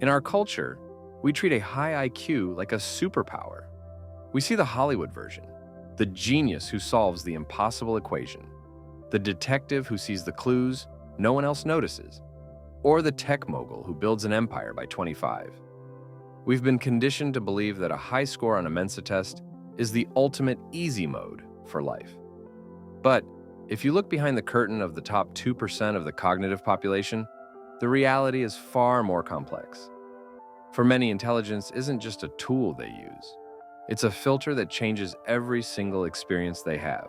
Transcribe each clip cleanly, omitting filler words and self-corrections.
In our culture, we treat a high IQ like a superpower. We see the Hollywood version, the genius who solves the impossible equation, the detective who sees the clues no one else notices, or the tech mogul who builds an empire by 25. We've been conditioned to believe that a high score on a Mensa test is the ultimate easy mode for life. But if you look behind the curtain of the top 2% of the cognitive population, the reality is far more complex. For many, intelligence isn't just a tool they use. It's a filter that changes every single experience they have.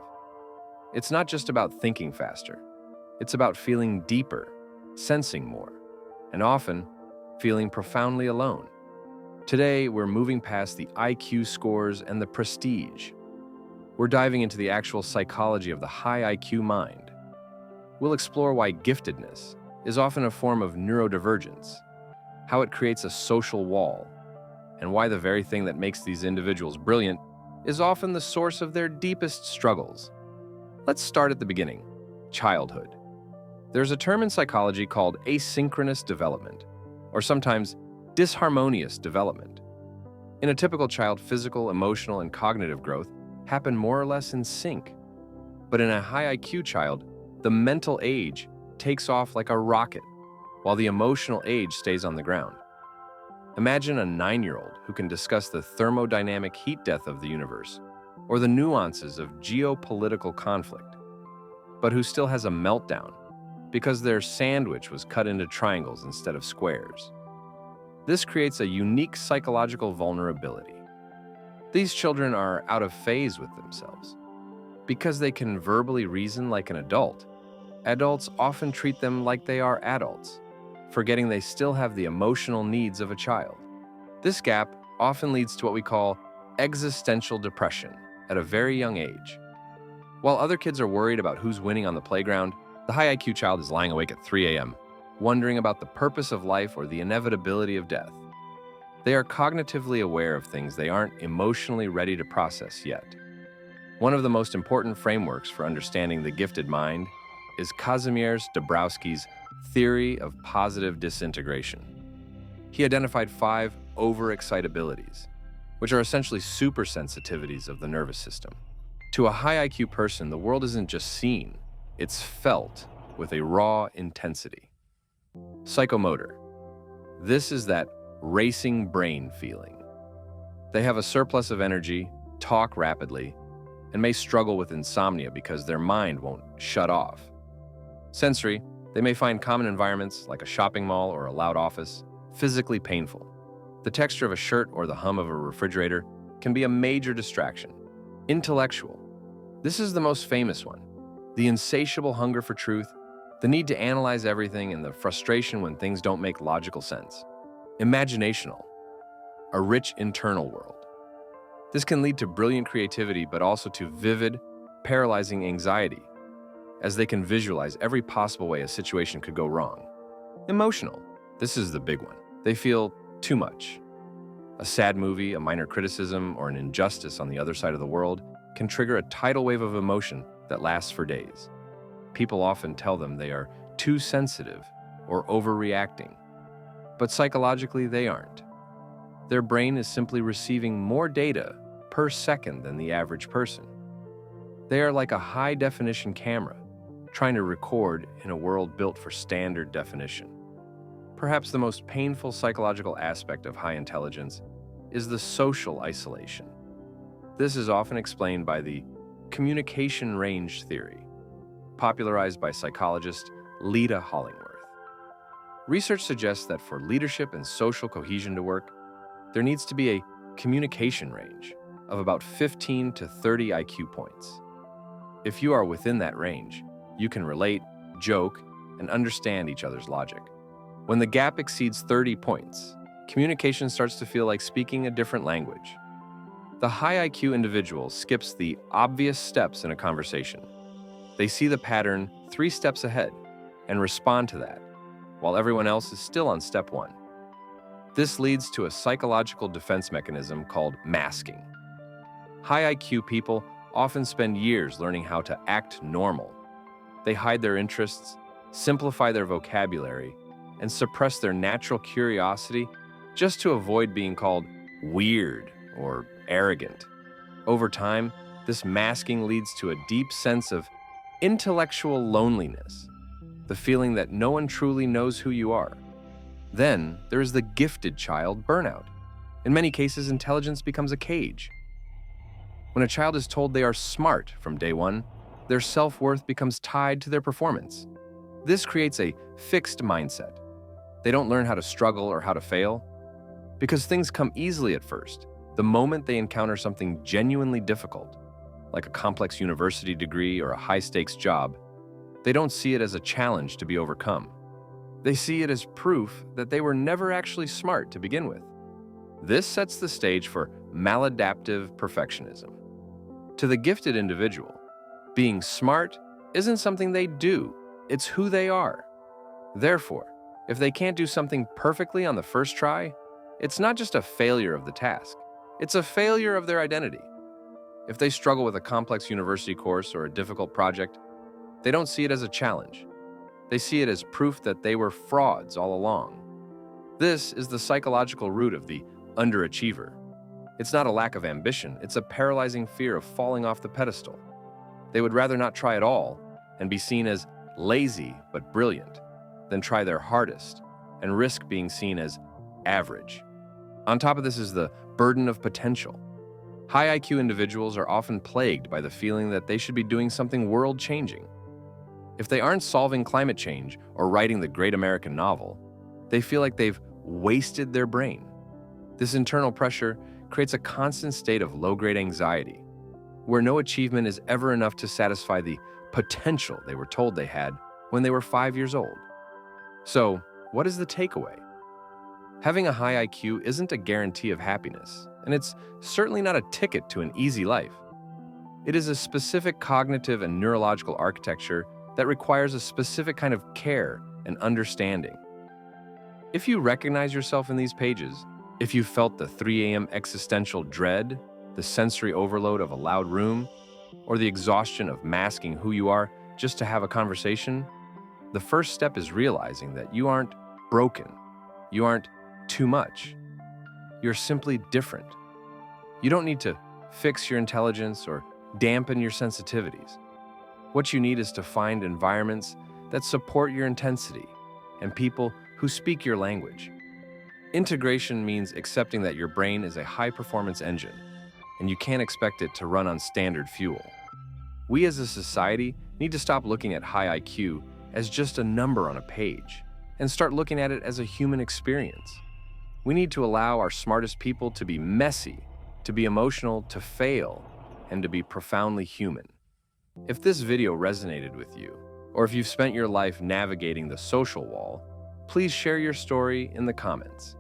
It's not just about thinking faster. It's about feeling deeper, sensing more, and often feeling profoundly alone. Today, we're moving past the IQ scores and the prestige. We're diving into the actual psychology of the high IQ mind. We'll explore why giftedness is often a form of neurodivergence, how it creates a social wall, and why the very thing that makes these individuals brilliant is often the source of their deepest struggles. Let's start at the beginning, childhood. There's a term in psychology called asynchronous development, or sometimes disharmonious development. In a typical child, physical, emotional, and cognitive growth happen more or less in sync. But in a high IQ child, the mental age takes off like a rocket, while the emotional age stays on the ground. Imagine a 9-year-old who can discuss the thermodynamic heat death of the universe, or the nuances of geopolitical conflict, but who still has a meltdown because their sandwich was cut into triangles instead of squares. This creates a unique psychological vulnerability. These children are out of phase with themselves. Because they can verbally reason like an adult, adults often treat them like they are adults, forgetting they still have the emotional needs of a child. This gap often leads to what we call existential depression at a very young age. While other kids are worried about who's winning on the playground, the high IQ child is lying awake at 3 a.m., wondering about the purpose of life or the inevitability of death. They are cognitively aware of things they aren't emotionally ready to process yet. One of the most important frameworks for understanding the gifted mind is Kazimierz Dabrowski's theory of positive disintegration. He identified 5 overexcitabilities, which are essentially supersensitivities of the nervous system. To a high IQ person, the world isn't just seen, it's felt with a raw intensity. Psychomotor. This is that racing brain feeling. They have a surplus of energy, talk rapidly, and may struggle with insomnia because their mind won't shut off. Sensory. They may find common environments, like a shopping mall or a loud office, physically painful. The texture of a shirt or the hum of a refrigerator can be a major distraction. Intellectual. This is the most famous one. The insatiable hunger for truth, the need to analyze everything, and the frustration when things don't make logical sense. Imaginational. A rich internal world. This can lead to brilliant creativity, but also to vivid, paralyzing anxiety, as they can visualize every possible way a situation could go wrong. Emotional. This is the big one. They feel too much. A sad movie, a minor criticism, or an injustice on the other side of the world can trigger a tidal wave of emotion that lasts for days. People often tell them they are too sensitive or overreacting, but psychologically they aren't. Their brain is simply receiving more data per second than the average person. They are like a high-definition camera, trying to record in a world built for standard definition. Perhaps the most painful psychological aspect of high intelligence is the social isolation. This is often explained by the communication range theory, popularized by psychologist Lita Hollingworth. Research suggests that for leadership and social cohesion to work, there needs to be a communication range of about 15 to 30 IQ points. If you are within that range, you can relate, joke, and understand each other's logic. When the gap exceeds 30 points, communication starts to feel like speaking a different language. The high IQ individual skips the obvious steps in a conversation. They see the pattern 3 steps ahead and respond to that, while everyone else is still on step 1. This leads to a psychological defense mechanism called masking. High IQ people often spend years learning how to act normal. They hide their interests, simplify their vocabulary, and suppress their natural curiosity just to avoid being called weird or arrogant. Over time, this masking leads to a deep sense of intellectual loneliness, the feeling that no one truly knows who you are. Then, there is the gifted child burnout. In many cases, intelligence becomes a cage. When a child is told they are smart from day one, their self-worth becomes tied to their performance. This creates a fixed mindset. They don't learn how to struggle or how to fail, because things come easily at first. The moment they encounter something genuinely difficult, like a complex university degree or a high-stakes job, they don't see it as a challenge to be overcome. They see it as proof that they were never actually smart to begin with. This sets the stage for maladaptive perfectionism. To the gifted individual, being smart isn't something they do, it's who they are. Therefore, if they can't do something perfectly on the first try, it's not just a failure of the task, it's a failure of their identity. If they struggle with a complex university course or a difficult project, they don't see it as a challenge. They see it as proof that they were frauds all along. This is the psychological root of the underachiever. It's not a lack of ambition, it's a paralyzing fear of falling off the pedestal. They would rather not try at all and be seen as lazy but brilliant than try their hardest and risk being seen as average. On top of this is the burden of potential. High IQ individuals are often plagued by the feeling that they should be doing something world-changing. If they aren't solving climate change or writing the great American novel, they feel like they've wasted their brain. This internal pressure creates a constant state of low-grade anxiety, where no achievement is ever enough to satisfy the potential they were told they had when they were 5 years old. So, what is the takeaway? Having a high IQ isn't a guarantee of happiness, and it's certainly not a ticket to an easy life. It is a specific cognitive and neurological architecture that requires a specific kind of care and understanding. If you recognize yourself in these pages, if you felt the 3 a.m. existential dread, the sensory overload of a loud room, or the exhaustion of masking who you are just to have a conversation, the first step is realizing that you aren't broken. You aren't too much. You're simply different. You don't need to fix your intelligence or dampen your sensitivities. What you need is to find environments that support your intensity and people who speak your language. Integration means accepting that your brain is a high-performance engine, and you can't expect it to run on standard fuel. We as a society need to stop looking at high IQ as just a number on a page and start looking at it as a human experience. We need to allow our smartest people to be messy, to be emotional, to fail, and to be profoundly human. If this video resonated with you, or if you've spent your life navigating the social wall, please share your story in the comments.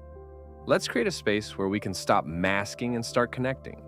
Let's create a space where we can stop masking and start connecting.